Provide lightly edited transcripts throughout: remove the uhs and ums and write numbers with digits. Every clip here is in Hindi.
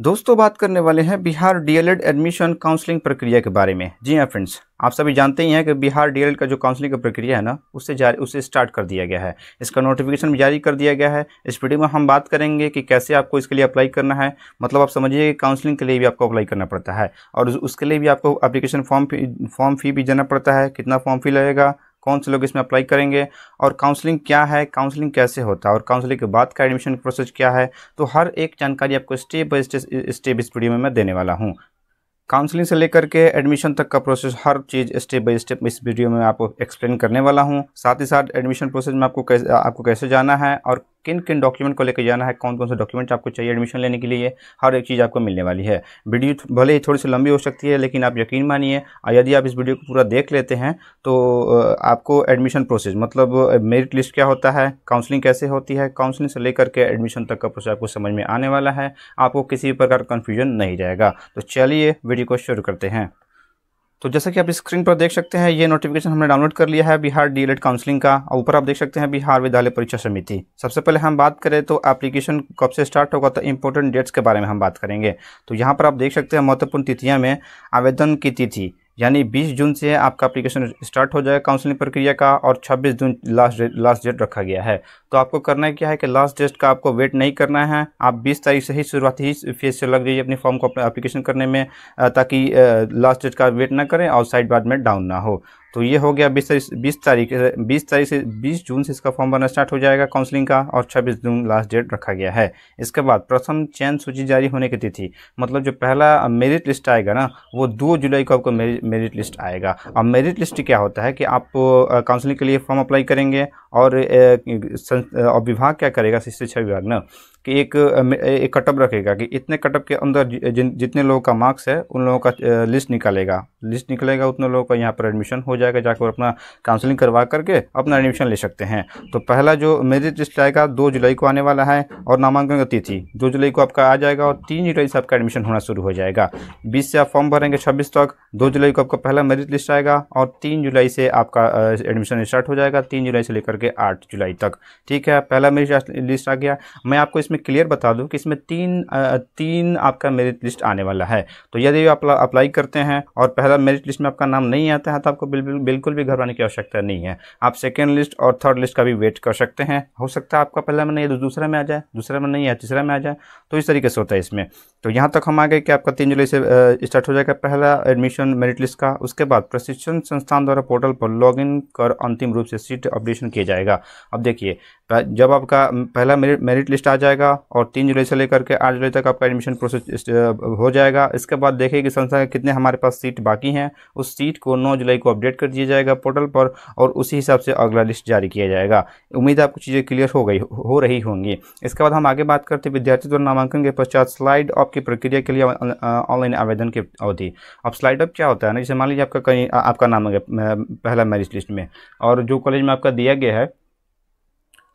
दोस्तों बात करने वाले हैं बिहार डीएलएड एडमिशन काउंसलिंग प्रक्रिया के बारे में। जी हाँ फ्रेंड्स, आप सभी जानते ही हैं कि बिहार डीएलएड का जो काउंसलिंग का प्रक्रिया है ना, उसे स्टार्ट कर दिया गया है। इसका नोटिफिकेशन भी जारी कर दिया गया है। इस वीडियो में हम बात करेंगे कि कैसे आपको इसके लिए अप्लाई करना है। मतलब आप समझिए कि काउंसलिंग के लिए भी आपको अप्लाई करना पड़ता है और उसके लिए भी आपको एप्लीकेशन फॉर्म फी भी देना पड़ता है। कितना फॉर्म फी लगेगा, कौन से लोग इसमें अप्लाई करेंगे और काउंसलिंग क्या है, काउंसलिंग कैसे होता है और काउंसलिंग के बाद का एडमिशन प्रोसेस क्या है, तो हर एक जानकारी आपको स्टेप बाय स्टेप इस वीडियो में मैं देने वाला हूँ। काउंसलिंग से लेकर के एडमिशन तक का process her cheese step by step इस वीडियो में आपको एक्सप्लेन करने वाला हूँ। साथ ही साथ एडमिशन प्रोसेस में आपको कैसे जाना है और किन किन डॉक्यूमेंट को लेकर जाना है, कौन कौन से डॉक्यूमेंट आपको चाहिए एडमिशन लेने के लिए, हर एक चीज़ आपको मिलने वाली है। वीडियो भले ही थोड़ी सी लंबी हो सकती है, लेकिन आप यकीन मानिए यदि आप इस वीडियो को पूरा देख लेते हैं तो आपको एडमिशन प्रोसेस मतलब मेरिट लिस्ट क्या होता है, काउंसलिंग कैसे होती है, काउंसलिंग से लेकर के एडमिशन तक का प्रोसेस आपको समझ में आने वाला है। आपको किसी प्रकार का कन्फ्यूजन नहीं जाएगा। तो चलिए वीडियो को शुरू करते हैं। तो जैसा कि आप स्क्रीन पर देख सकते हैं, ये नोटिफिकेशन हमने डाउनलोड कर लिया है बिहार डीएलएड काउंसलिंग का। ऊपर आप देख सकते हैं बिहार विद्यालय परीक्षा समिति। सबसे पहले हम बात करें तो एप्लीकेशन कब से स्टार्ट होगा, तो इंपॉर्टेंट डेट्स के बारे में हम बात करेंगे। तो यहाँ पर आप देख सकते हैं महत्वपूर्ण तिथियाँ में आवेदन की तिथि यानी 20 जून से आपका एप्लीकेशन स्टार्ट हो जाएगा काउंसलिंग प्रक्रिया का और 26 जून लास्ट डेट रखा गया है। तो आपको करना क्या है कि लास्ट डेट का आपको वेट नहीं करना है। आप 20 तारीख से ही शुरुआती ही फेज से लग जाइए अपने फॉर्म को अपने एप्लीकेशन करने में, ताकि लास्ट डेट का वेट ना करें और साइड बाद में डाउन ना हो। तो ये हो गया 20 तारीख से 20 जून से इसका फॉर्म भरना स्टार्ट हो जाएगा काउंसलिंग का और 26 जून लास्ट डेट रखा गया है। इसके बाद प्रथम चयन सूची जारी होने की तिथि, मतलब जो पहला मेरिट लिस्ट आएगा ना, वो 2 जुलाई को आपको मेरिट लिस्ट आएगा। अब मेरिट लिस्ट क्या होता है कि आप काउंसलिंग के लिए फॉर्म अप्लाई करेंगे और विभाग क्या करेगा, शिक्षा विभाग ना, कि एक कटअप रखेगा कि इतने कटअप के अंदर जितने लोगों का मार्क्स है उन लोगों का लिस्ट निकलेगा उतने लोगों का यहाँ पर एडमिशन हो जाएगा। जाकर अपना काउंसलिंग करवा करके अपना एडमिशन ले सकते हैं। तो पहला जो मेरिट लिस्ट आएगा 2 जुलाई को आने वाला है और नामांकन की तिथि 2 जुलाई को आपका आ जाएगा और 3 जुलाई से आपका एडमिशन होना शुरू हो जाएगा। 20 से आप फॉर्म भरेंगे 26 तक, 2 जुलाई को आपका पहला मेरिट लिस्ट आएगा और 3 जुलाई से आपका एडमिशन स्टार्ट हो जाएगा, 3 जुलाई से लेकर के 8 जुलाई तक। ठीक है, पहला मेरिट लिस्ट आ गया। मैं आपको इसमें क्लियर बता दूं कि इसमें तीन आपका मेरिट लिस्ट आने वाला है। तो यदि आप अप्लाई करते हैं और पहला मेरिट लिस्ट में आपका नाम नहीं आता है तो आपको बिल्कुल भी घबराने की आवश्यकता नहीं है। आप सेकेंड लिस्ट और थर्ड लिस्ट का भी वेट कर सकते हैं। हो सकता है आपका पहला में नहीं है तो दूसरा में आ जाए, दूसरा में नहीं है तीसरा में आ जाए। तो इस तरीके से होता है इसमें। तो यहाँ तक हम आ गए कि आपका 3 जुलाई से स्टार्ट हो जाएगा पहला एडमिशन मेरिट लिस्ट का। उसके बाद प्रशिक्षण संस्थान द्वारा पोर्टल पर लॉगिन कर अंतिम रूप से सीट अपडेशन किया जाएगा। अब देखिए, जब आपका पहला मेरिट लिस्ट आ जाएगा और 3 जुलाई से लेकर के 8 जुलाई तक आपका एडमिशन प्रोसेस हो जाएगा। इसके बाद देखिए कि संस्था के कितने हमारे पास सीट बाकी हैं, उस सीट को 9 जुलाई को अपडेट कर दिया जाएगा पोर्टल पर और उसी हिसाब से अगला लिस्ट जारी किया जाएगा। उम्मीद है आपको चीज़ें क्लियर हो रही होंगी। इसके बाद हम आगे बात करते हैं विद्यार्थी द्वारा नामांकन के पश्चात स्लाइड अप की प्रक्रिया के लिए ऑनलाइन आवेदन की अवधि। अब स्लाइड अप क्या होता है ना, जैसे मान लीजिए आपका नाम है पहला मेरिट लिस्ट में और जो कॉलेज में आपका दिया गया है,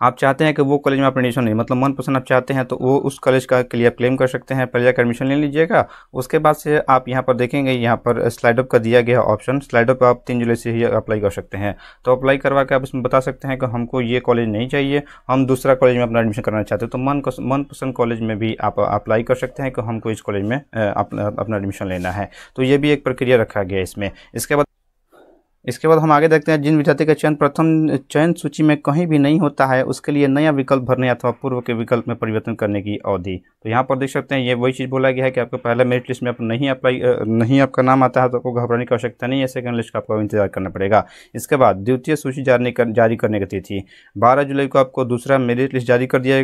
आप चाहते हैं कि वो कॉलेज में आप एडमिशन नहीं, मतलब मनपसंद आप चाहते हैं तो वो उस कॉलेज का के लिए आप क्लेम कर सकते हैं। पहले जाकर एडमिशन ले लीजिएगा। उसके बाद से आप यहाँ पर देखेंगे, यहाँ पर स्लाइड अप का दिया गया ऑप्शन, स्लाइड अप आप 3 जुलाई से ही अप्लाई कर सकते हैं। तो अप्लाई करवा के आप इसमें बता सकते हैं कि हमको ये कॉलेज नहीं चाहिए, हम दूसरा कॉलेज में अपना एडमिशन करना चाहते हैं। तो मनपसंद कॉलेज में भी आप अप्लाई कर सकते हैं कि हमको इस कॉलेज में अपना एडमिशन लेना है। तो ये भी एक प्रक्रिया रखा गया है इसमें। इसके बाद हम आगे देखते हैं जिन विद्यार्थी का चयन प्रथम चयन सूची में कहीं भी नहीं होता है उसके लिए नया विकल्प भरने अथवा पूर्व के विकल्प में परिवर्तन करने की अवधि। तो यहाँ पर देख सकते हैं ये वही चीज़ बोला गया है कि आपको पहला मेरिट लिस्ट में आप नहीं आपका नाम आता है तो आपको घबराने की आवश्यकता नहीं है। सेकंड लिस्ट का आपको इंतजार करना पड़ेगा। इसके बाद द्वितीय सूची जारी करने की तिथि 12 जुलाई को आपको दूसरा मेरिट लिस्ट जारी कर दिया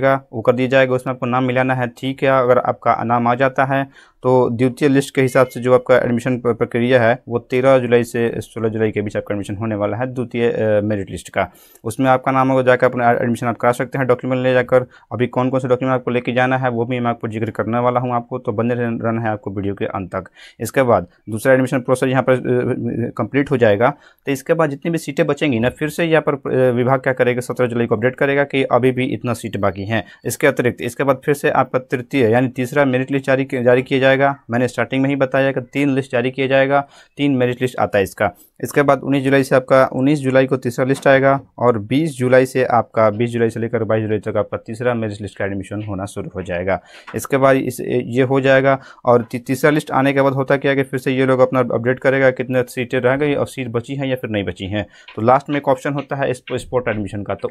जाएगा। उसमें आपको नाम मिलाना है। ठीक है, अगर आपका नाम आ जाता है तो द्वितीय लिस्ट के हिसाब से जो आपका एडमिशन प्रक्रिया है वो 13 जुलाई से 16 जुलाई के बीच आपका एडमिशन होने वाला है द्वितीय मेरिट लिस्ट का। उसमें आपका नाम होगा, जाकर अपना एडमिशन आप करा सकते हैं डॉक्यूमेंट ले जाकर। अभी कौन कौन से डॉक्यूमेंट आपको लेके जाना है वो भी मैं आपको जिक्र करने वाला हूँ आपको, तो बने रहना है आपको वीडियो के अंत तक। इसके बाद दूसरा एडमिशन प्रोसेस यहाँ पर कंप्लीट हो जाएगा। तो इसके बाद जितनी भी सीटें बचेंगी ना, फिर से यहाँ पर विभाग क्या करेगा, 17 जुलाई को अपडेट करेगा कि अभी भी इतना सीट बाकी हैं। इसके अतिरिक्त इसके बाद फिर से आपका तृतीय यानी तीसरा मेरिट लिस्ट जारी किया जाएगा जाएगा। मैंने स्टार्टिंग में ही बताया कि 3 लिस्ट जारी किया जाएगा, 3 मेरिट लिस्ट आता है इसका। इसके बाद 19 जुलाई से आपका 19 जुलाई को तीसरा लिस्ट आएगा और 20 जुलाई से आपका 20 जुलाई से लेकर 22 जुलाई तक आपका तीसरा मेरिट लिस्ट का एडमिशन होना शुरू हो जाएगा। इसके बाद ये हो जाएगा और तीसरा लिस्ट आने के बाद होता क्या है कि फिर से ये लोग अपना अपडेट करेगा कितने सीटें रह गई और सीट बची हैं या फिर नहीं बची हैं। तो लास्ट में एक ऑप्शन होता है स्पॉट एडमिशन का, तो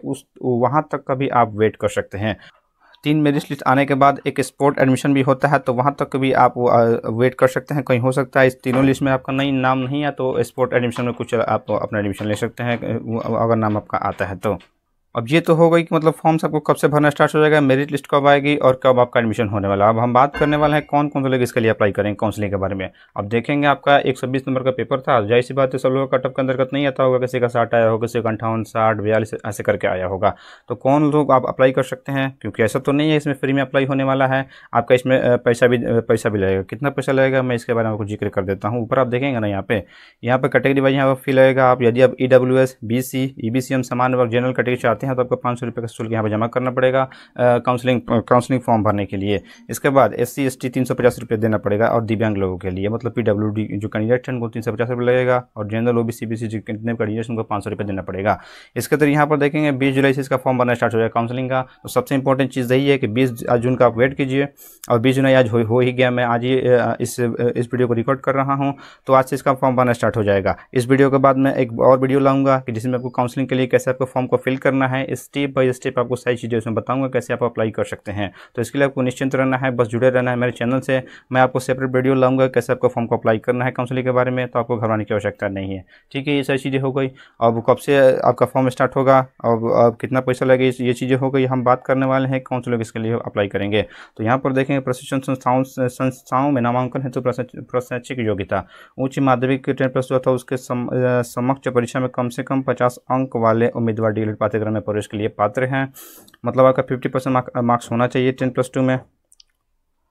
वहाँ तक का भी आप वेट कर सकते हैं। 3 मेरिट लिस्ट आने के बाद एक स्पोर्ट एडमिशन भी होता है, तो वहाँ तक भी आप वेट कर सकते हैं। कहीं हो सकता है इस तीनों लिस्ट में आपका नहीं नाम नहीं है तो स्पोर्ट एडमिशन में कुछ आप अपना एडमिशन ले सकते हैं अगर नाम आपका आता है तो। अब ये तो हो गई कि मतलब फॉर्म्स आपको कब से भरना स्टार्ट हो जाएगा, मेरिट लिस्ट कब आएगी और कब आपका एडमिशन होने वाला। अब हम बात करने वाले हैं कौन कौन से लोग इसके लिए अप्लाई करेंगे काउंसलिंग के बारे में। अब देखेंगे आपका 120 नंबर का पेपर था, जाहिर सी बात है सब लोगों का कटअप के अंतर्गत नहीं आता होगा, किसी का 60 आया होगा, किसी का 58, 60, 42 ऐसे करके आया होगा। तो कौन लोग आप अप्लाई कर सकते हैं, क्योंकि ऐसा तो नहीं है इसमें फ्री में अप्लाई होने वाला है, आपका इसमें पैसा भी लगेगा। कितना पैसा लगेगा मैं इसके बारे में आपको जिक्र कर देता हूँ। ऊपर आप देखेंगे ना यहाँ पे कैटेगरी वाइज यहाँ पर फी लगेगा। आप यदि आप EWS, BC, EBCM सामान्य वर्ग जनरल कैटेगरी चाहते हैं तो आपको 500 रुपये का शुल्क यहाँ पर जमा करना पड़ेगा काउंसलिंग फॉर्म भरने के लिए। इसके बाद SC ST 350 रुपये देना पड़ेगा और दिव्यांग लोगों के लिए मतलब PWD जो कैंडिडेट हैं उनको 350 रुपये लगेगा और जनरल OBC BC जो कितने कैंडिडेट उनको 500 रुपये देना पड़ेगा। इसके तरह यहाँ पर देखेंगे 20 जुलाई से इसका फॉर्म भरना स्टार्ट हो जाएगा काउंसलिंग का। तो सबसे इंपॉर्टेंट चीज़ यही है कि 20 जून का आप वेट कीजिए और 20 जुलाई आज हो ही गया। मैं आज ही इस वीडियो को रिकॉर्ड कर रहा हूँ, तो आज से इसका फॉर्म भरना स्टार्ट हो जाएगा। इस वीडियो के बाद मैं एक और वीडियो लाऊंगा कि जिसमें आपको काउंसलिंग के लिए कैसे आपको फॉर्म को फिल करना है, स्टेप बाय स्टेप आपको सारी चीज़ें उसमें बताऊंगा कैसे आप अप्लाई कर सकते हैं। तो इसके लिए आपको निश्चिंत रहना है, बस जुड़े रहना है मेरे चैनल से। मैं आपको सेपरेट वीडियो लाऊंगा कैसे आपको फॉर्म को अप्लाई करना है काउंसलिंग के बारे में, तो आपको घबराने की आवश्यकता नहीं है। ठीक है, ये सारी चीज़ें हो गई। अब कब से आपका फॉर्म स्टार्ट होगा, अब कितना पैसा लगेगा, ये चीज़ें हो गई। हम बात करने वाले हैं कौन से लोग इसके लिए अप्लाई करेंगे। तो यहाँ पर देखेंगे प्रशिक्षण संस्थाओं में नामांकन हेतु प्रशैक्षिक योग्यता उच्च माध्यमिक 10+ अथवा उसके समक्ष परीक्षा में कम से कम 50 अंक वाले उम्मीदवार DELED पाठ्यक्रम में प्रवेश के लिए पात्र हैं। मतलब आपका 50% मार्क्स होना चाहिए 10+2 में।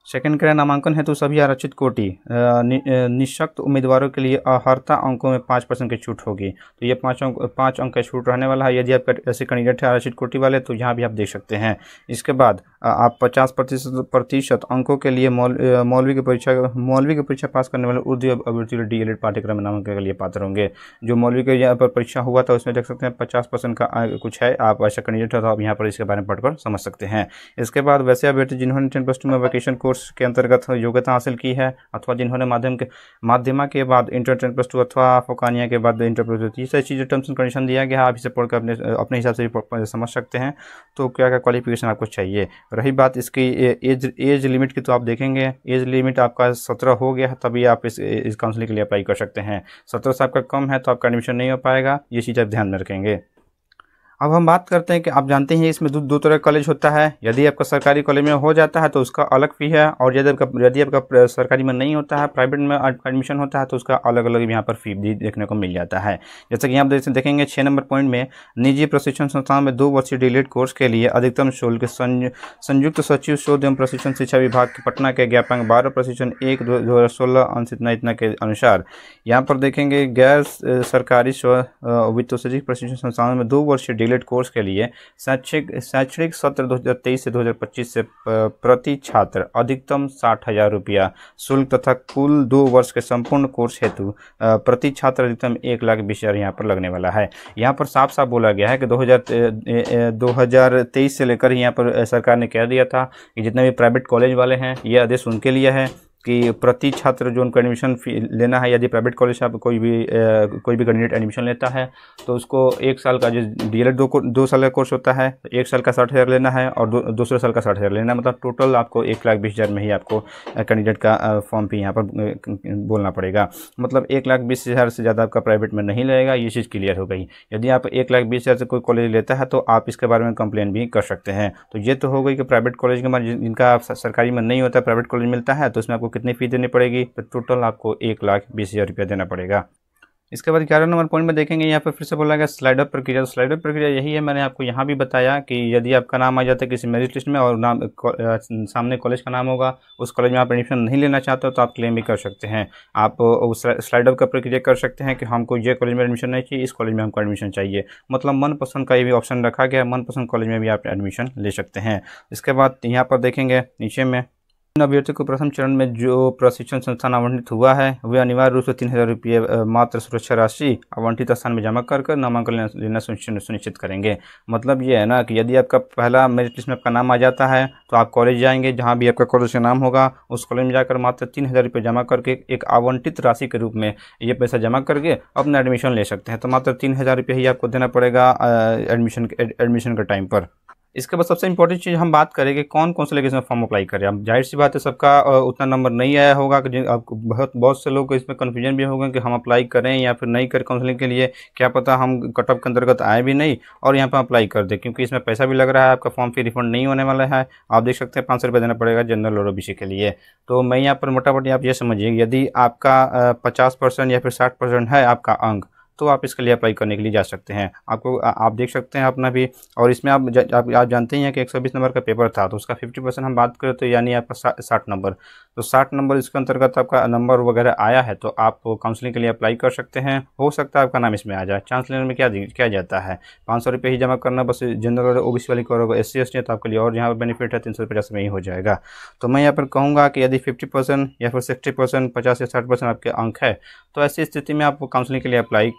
सेकंड क्रय नामांकन है तो सभी आरक्षित कोटि निःशक्त उम्मीदवारों के लिए अर्हता अंकों में 5% की छूट होगी। तो ये 5 अंक का छूट रहने वाला है। यदि आप ऐसे कैंडिडेट है आरक्षित कोटि वाले तो यहाँ भी आप देख सकते हैं। इसके बाद आप 50% अंकों के लिए मौलवी की परीक्षा पास करने वाले उर्दू अभ्यर्थी DELED पाठ्यक्रम में नामांकन के लिए पात्र होंगे। जो मौलवी के यहाँ पर परीक्षा हुआ था उसमें देख सकते हैं 50% का कुछ है। आप ऐसा कैंडिडेट है तो आप यहाँ पर इसके बारे में पढ़कर समझ सकते हैं। इसके बाद वैसे अभ्यर्थी जिन्होंने 10+2 में वोकेशन कोर्स के अंतर्गत योग्यता हासिल की है अथवा जिन्होंने माध्यमा के बाद इंटर 10+2 अथवा फोकानिया के बाद इंटर +2, ये सारी चीज़ें टर्म्स एंड कंडीशन दिया गया है। आप इसे पढ़कर अपने हिसाब से समझ सकते हैं। तो क्या क्या क्वालिफिकेशन आपको चाहिए। रही बात इसकी एज लिमिट की, तो आप देखेंगे एज लिमिट आपका 17 हो गया है तभी आप इस काउंसलिंग के लिए अप्लाई कर सकते हैं। 17 से आपका कम है तो आपका एडमिशन नहीं हो पाएगा। ये चीज़ आप ध्यान में रखेंगे। अब हम बात करते हैं कि आप जानते हैं इसमें दो तरह का कॉलेज होता है। यदि आपका सरकारी कॉलेज में हो जाता है तो उसका अलग फ़ी है, और यदि आपका सरकारी में नहीं होता है, प्राइवेट में एडमिशन होता है तो उसका अलग अलग यहाँ पर फ़ी भी देखने को मिल जाता है। जैसे कि यहाँ पर देखेंगे 6 नंबर पॉइंट में निजी प्रशिक्षण संस्थान में 2 वर्षीय DELED कोर्स के लिए अधिकतम शुल्क संयुक्त सचिव शोध एवं प्रशिक्षण शिक्षा विभाग के पटना के ज्ञापन 12 प्रशिक्षण 1/2016 अंश इतना के अनुसार। यहाँ पर देखेंगे गैर सरकारी वित्तोत्सर्जित प्रशिक्षण संस्थानों में 2 वर्षीय DELED कोर्स के लिए शैक्षणिक सत्र 2023 से 2025 से प्रति छात्र अधिकतम 60,000 रुपया शुल्क तथा कुल 2 वर्ष के संपूर्ण कोर्स हेतु प्रति छात्र अधिकतम 1,20,000 यहाँ पर लगने वाला है। यहाँ पर साफ साफ बोला गया है कि 2023 से लेकर यहाँ पर सरकार ने कह दिया था कि जितने भी प्राइवेट कॉलेज वाले हैं ये आदेश उनके लिए है कि प्रति छात्र जो उनको एडमिशन फी लेना है। यदि प्राइवेट कॉलेज से आप कोई भी कैंडिडेट एडमिशन लेता है तो उसको 1 साल का जो DELED 2 साल का कोर्स होता है, 1 साल का 60,000 लेना है और दूसरे साल का 60,000 लेना है। मतलब टोटल आपको 1,20,000 में ही आपको कैंडिडेट का फॉर्म फी यहाँ पर बोलना पड़ेगा। मतलब 1,20,000 से ज़्यादा आपका प्राइवेट में नहीं लगेगा। ये चीज़ क्लियर हो गई। यदि आप 1,20,000 से कोई कॉलेज लेता है तो आप इसके बारे में कंप्लेन भी कर सकते हैं। तो ये तो हो गई कि प्राइवेट कॉलेज के बाद जिनका सरकारी में नहीं होता, प्राइवेट कॉलेज मिलता है तो उसमें आपको कितनी फ़ी देनी पड़ेगी, तो टोटल आपको 1,20,000 रुपया देना पड़ेगा। इसके बाद 11 नंबर पॉइंट में देखेंगे यहाँ पर फिर से बोला गया स्लाइड अप प्रक्रिया। तो स्लाइड अप प्रक्रिया यही है, मैंने आपको यहाँ भी बताया कि यदि आपका नाम आ जाता है किसी मेरिट लिस्ट में और सामने कॉलेज का नाम होगा, उस कॉलेज में आप एडमिशन नहीं लेना चाहते हो तो आप क्लेम भी कर सकते हैं। आप स्लाइड अप का प्रक्रिया कर सकते हैं कि हमको ये कॉलेज में एडमिशन नहीं चाहिए, इस कॉलेज में हमको एडमिशन चाहिए। मतलब मनपसंद का ये भी ऑप्शन रखा गया, मनपसंद कॉलेज में भी आप एडमिशन ले सकते हैं। इसके बाद यहाँ पर देखेंगे नीचे में इन अभ्यर्थियों को प्रथम चरण में जो प्रशिक्षण संस्थान आवंटित हुआ है वे अनिवार्य रूप से 3,000 रुपये मात्र सुरक्षा राशि आवंटित स्थान में जमा कर नामांकन लेना सुनिश्चित करेंगे। मतलब ये है ना कि यदि आपका पहला मेरिट लिस्ट में आपका नाम आ जाता है तो आप कॉलेज जाएंगे, जहाँ भी आपका कॉलेज का नाम होगा उस कॉलेज में जाकर मात्र 3,000 रुपये जमा करके एक आवंटित राशि के रूप में ये पैसा जमा करके अपना एडमिशन ले सकते हैं। तो मात्र 3,000 रुपये ही आपको देना पड़ेगा एडमिशन के टाइम पर। इसके बाद सबसे इंपॉर्टेंट चीज़ हम बात करें कि कौन कौन से लेके इसमें फॉर्म अप्लाई करें। अब जाहिर सी बात है सबका उतना नंबर नहीं आया होगा कि आपको बहुत से लोग को इसमें कन्फ्यूजन भी होगा कि हम अप्लाई करें या फिर नहीं करें काउंसलिंग के लिए, क्या पता हम कट ऑफ के अंतर्गत आए भी नहीं और यहाँ पर अप्लाई कर दें, क्योंकि इसमें पैसा भी लग रहा है, आपका फॉर्म फी रिफंड नहीं होने वाला है। आप देख सकते हैं 500 रुपये देना पड़ेगा जनरल और ओबीसी के लिए। तो मैं यहाँ पर मोटामोटी आप ये समझिए यदि आपका 50% या फिर 60% है आपका अंक, तो आप इसके लिए अप्लाई करने के लिए जा सकते हैं। आप देख सकते हैं अपना भी। और इसमें आप जानते ही हैं कि 120 नंबर का पेपर था, तो उसका 50% हम बात करें तो यानी आपका 60 नंबर, तो 60 नंबर इसके अंतर्गत आपका नंबर वगैरह आया है तो आप काउंसलिंग के लिए अप्लाई कर सकते हैं। हो सकता है आपका नाम इसमें आ जाए। चांस लेने में क्या जाता है, 500 रुपये ही जमा करना बस। जनरल और ओबीसी वाली को SC ST है तो आपके लिए और यहाँ पर बेनिफिट है, 350 में ही हो जाएगा। तो मैं यहाँ पर कहूँगा कि यदि 50% या फिर 60%, 50 या 60% आपके अंक है तो ऐसी स्थिति में आप काउंसलिंग के लिए अप्लाई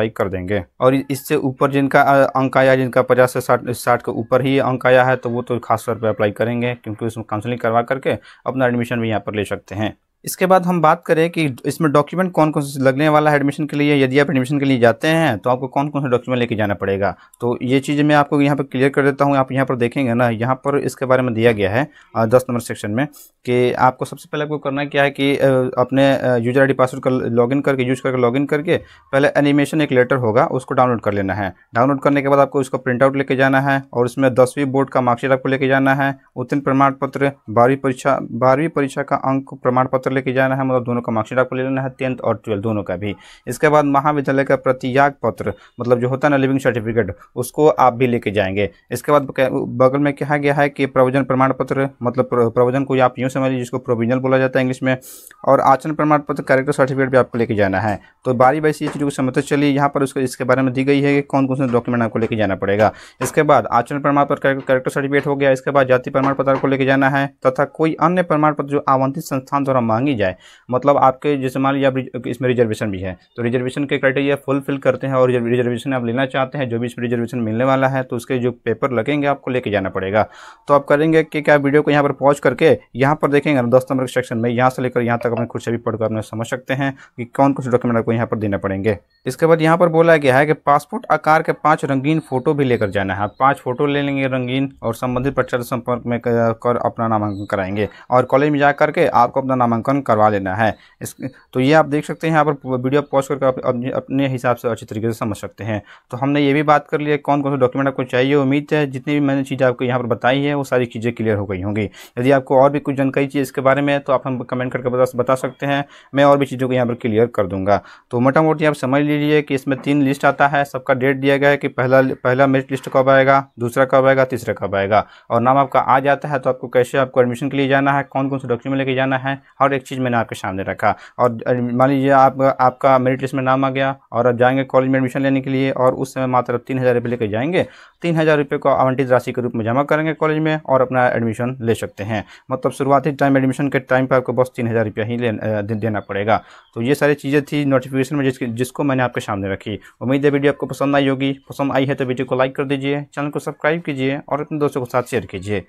कर देंगे। और इससे ऊपर जिनका अंक आया, जिनका 50 से 60 के ऊपर ही अंक आया है तो वो तो खास तौर पर अप्लाई करेंगे, क्योंकि उसमें काउंसलिंग करवा करके अपना एडमिशन भी यहाँ पर ले सकते हैं। इसके बाद हम बात करें कि इसमें डॉक्यूमेंट कौन कौन से लगने वाला है एडमिशन के लिए। यदि आप एडमिशन के लिए जाते हैं तो आपको कौन कौन से डॉक्यूमेंट लेके जाना पड़ेगा, तो ये चीज़ें मैं आपको यहाँ पर क्लियर कर देता हूँ। आप यहाँ पर देखेंगे ना, यहाँ पर इसके बारे में दिया गया है 10 नंबर सेक्शन में कि आपको सबसे पहले आपको करना क्या है कि अपने यूजर ID पासवर्ड का यूज करके लॉगिन करके पहले एनिमेशन एक लेटर होगा उसको डाउनलोड कर लेना है। डाउनलोड करने के बाद आपको उसको प्रिंट आउट लेके जाना है और उसमें 10वीं बोर्ड का मार्कशीट आपको लेके जाना है, उत्तीर्ण प्रमाण पत्र, 12वीं परीक्षा का अंक प्रमाण पत्र लेके जाना है, मतलब दोनों का मार्कशीट आपको ले लेना है, 10th और 12th दोनों का भी। इसके बाद महाविद्यालय का प्रतिज्ञा पत्र, मतलब जो होता है ना लिविंग सर्टिफिकेट, उसको आप भी लेके जाएंगे। इसके बाद बगल में कहा गया है कि प्रवचन प्रमाण पत्र, मतलब प्रवचन को आप यूँ समझिए जिसको प्रोविजनल बोला जाता है इंग्लिश में, और आचरण प्रमाण पत्र, कैरेक्टर सर्टिफिकेट भी आपको लेके जाना है। तो बारी बारी से ये चीज़ों को समझते चलिए। यहाँ पर उसको इसके बारे में दी गई है कि कौन कौन से डॉक्यूमेंट आपको लेके जाना पड़ेगा। इसके बाद आचरण प्रमाण पत्र, कैरेक्टर सर्टिफिकेट हो गया। इसके बाद जाति प्रमाण पत्र आपको लेके जाना है तथा कोई अन्य प्रमाण पत्र जो आवंटित संस्थान द्वारा मांगी जाए। मतलब आपके जैसे मान लीजिए इसमें रिजर्वेशन भी है तो रिजर्वेशन के क्राइटेरिया फुलफिल करते हैं और रिजर्वेशन आप लेना चाहते हैं, जो भी इसमें रिजर्वेशन मिलने वाला है तो उसके जो पेपर लगेंगे आपको लेके जाना पड़ेगा। तो आप करेंगे कि क्या, वीडियो को यहाँ पर पॉज करके यहाँ पर देखेंगे 10 नंबर के सेक्शन में, यहाँ से लेकर यहाँ तक अपने खुद से भी पढ़कर अपने समझ सकते हैं कि कौन कौन से डॉक्यूमेंट आपको यहाँ पर देने पड़ेंगे। इसके बाद यहाँ पर बोला गया है कि पासपोर्ट आकार के 5 रंगीन फोटो भी लेकर जाना है। 5 फोटो ले लेंगे रंगीन और संबंधित प्रचार संपर्क में कर अपना नामांकन कराएंगे और कॉलेज में जा करके आपको अपना नामांकन करवा लेना है। तो ये आप देख सकते हैं, यहाँ पर वीडियो पॉज करके आप अपने हिसाब से अच्छी तरीके से समझ सकते हैं। तो हमने ये भी बात कर लिया कौन कौन से डॉक्यूमेंट आपको चाहिए। उम्मीद है जितनी भी मैंने चीज़ें आपको यहाँ पर बताई है वो सारी चीज़ें क्लियर हो गई होंगी। यदि आपको और भी कुछ जानकारी चाहिए इसके बारे में तो आप हम कमेंट करके बता सकते हैं, मैं और भी चीज़ों को यहाँ पर क्लियर कर दूंगा। तो मोटा मोटी आप समझ लीजिए कि इसमें 3 लिस्ट आता है, सबका डेट दिया गया है कि पहला मेरिट लिस्ट कब आएगा, दूसरा कब आएगा, तीसरा कब आएगा, और नाम आपका आ जाता है तो आपको कैसे आपको एडमिशन के लिए जाना है, कौन कौन से डॉक्यूमेंट लेके जाना है, हर एक चीज़ मैंने आपके सामने रखा। और मान लीजिए आपका मेरिट लिस्ट में नाम आ गया और आप जाएंगे कॉलेज में एडमिशन लेने के लिए और उस समय मात्र 3,000 रुपये लेकर जाएंगे। 3,000 रुपये को आवंटित राशि के रूप में जमा करेंगे कॉलेज में और अपना एडमिशन ले सकते हैं। मतलब शुरुआती टाइम एडमिशन के टाइम पर आपको बस 3,000 रुपया ही देना पड़ेगा। तो ये सारी चीज़ें थी नोटिफिकेशन में जिसको मैंने आपके सामने रखी। उम्मीद है वीडियो आपको पसंद आई होगी। पसंद आई है तो वीडियो को लाइक कर दीजिए, चैनल को सब्सक्राइब कीजिए और अपने दोस्तों के साथ शेयर कीजिए।